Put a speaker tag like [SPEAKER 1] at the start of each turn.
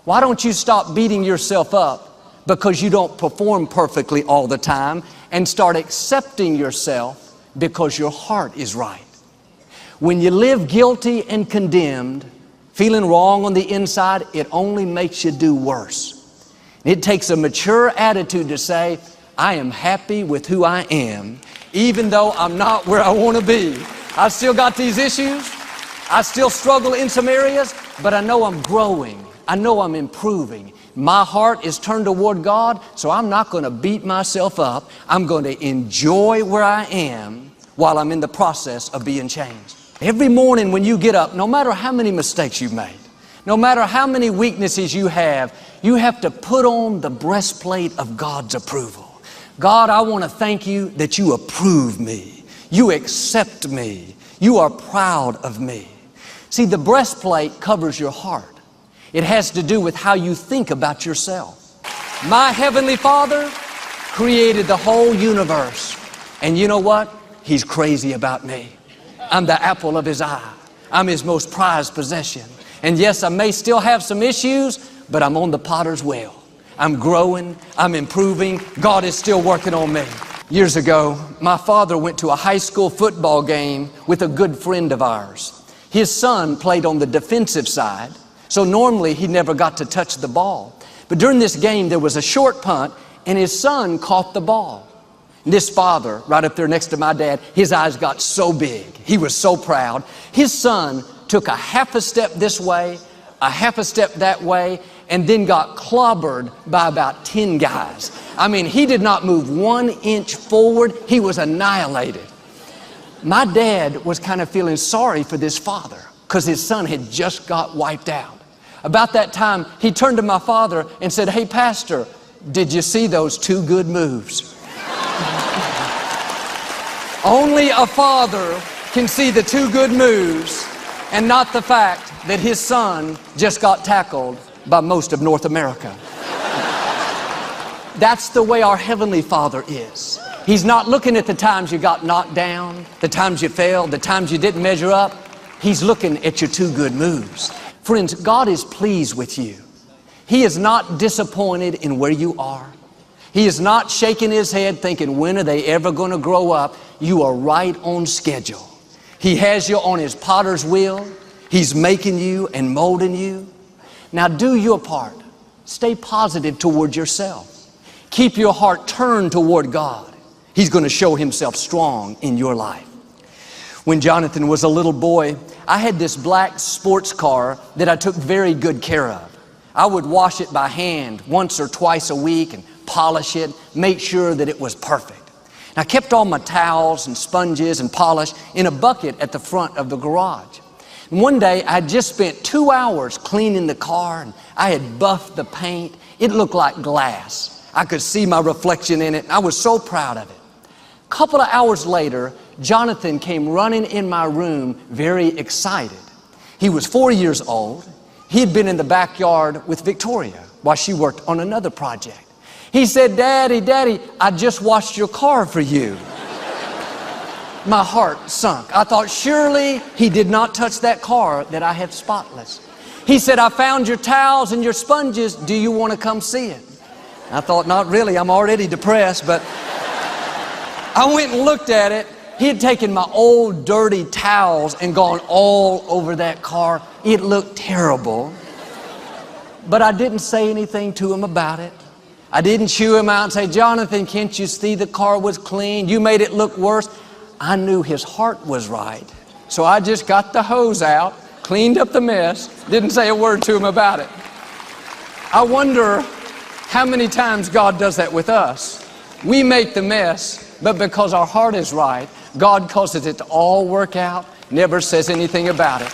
[SPEAKER 1] Why don't you stop beating yourself up because you don't perform perfectly all the time and start accepting yourself because your heart is right? When you live guilty and condemned, feeling wrong on the inside, it only makes you do worse. It takes a mature attitude to say, I am happy with who I am, even though I'm not where I want to be. I still got these issues. I still struggle in some areas, but I know I'm growing. I know I'm improving. My heart is turned toward God, so I'm not going to beat myself up. I'm going to enjoy where I am while I'm in the process of being changed. Every morning when you get up, no matter how many mistakes you've made, no matter how many weaknesses you have to put on the breastplate of God's approval. God, I want to thank you that you approve me. You accept me. You are proud of me. See, the breastplate covers your heart. It has to do with how you think about yourself. My Heavenly Father created the whole universe. And you know what? He's crazy about me. I'm the apple of His eye. I'm His most prized possession. And yes, I may still have some issues, but I'm on the potter's wheel. I'm growing, I'm improving. God is still working on me. Years ago, my father went to a high school football game with a good friend of ours. His son played on the defensive side, so normally he never got to touch the ball. But during this game, there was a short punt, and his son caught the ball. And this father, right up there next to my dad, his eyes got so big. He was so proud. His son took a half a step this way, a half a step that way, and then got clobbered by about 10 guys. I mean, he did not move 1 inch forward. He was annihilated. My dad was kind of feeling sorry for this father because his son had just got wiped out. About that time, he turned to my father and said, "Hey, Pastor, did you see those 2 good moves?" Only a father can see the 2 good moves and not the fact that his son just got tackled by most of North America. That's the way our Heavenly Father is. He's not looking at the times you got knocked down, the times you failed, the times you didn't measure up. He's looking at your 2 good moves. Friends, God is pleased with you. He is not disappointed in where you are. He is not shaking His head thinking, when are they ever going to grow up? You are right on schedule. He has you on His potter's wheel. He's making you and molding you. Now do your part. Stay positive toward yourself. Keep your heart turned toward God. He's going to show Himself strong in your life. When Jonathan was a little boy, I had this black sports car that I took very good care of. I would wash it by hand once or twice a week and polish it, make sure that it was perfect. And I kept all my towels and sponges and polish in a bucket at the front of the garage. And one day I had just spent 2 hours cleaning the car, and I had buffed the paint. It looked like glass. I could see my reflection in it, and I was so proud of it. A couple of hours later, Jonathan came running in my room very excited. He was 4 years old. He'd been in the backyard with Victoria while she worked on another project. He said, "Daddy, Daddy, I just washed your car for you." My heart sunk. I thought, surely he did not touch that car that I had spotless. He said, "I found your towels and your sponges. Do you want to come see it?" I thought, not really. I'm already depressed, but I went and looked at it. He had taken my old dirty towels and gone all over that car. It looked terrible. But I didn't say anything to him about it. I didn't chew him out and say, "Jonathan, can't you see the car was clean? You made it look worse." I knew his heart was right. So I just got the hose out, cleaned up the mess, didn't say a word to him about it. I wonder how many times God does that with us. We make the mess, but because our heart is right, God causes it to all work out, never says anything about it.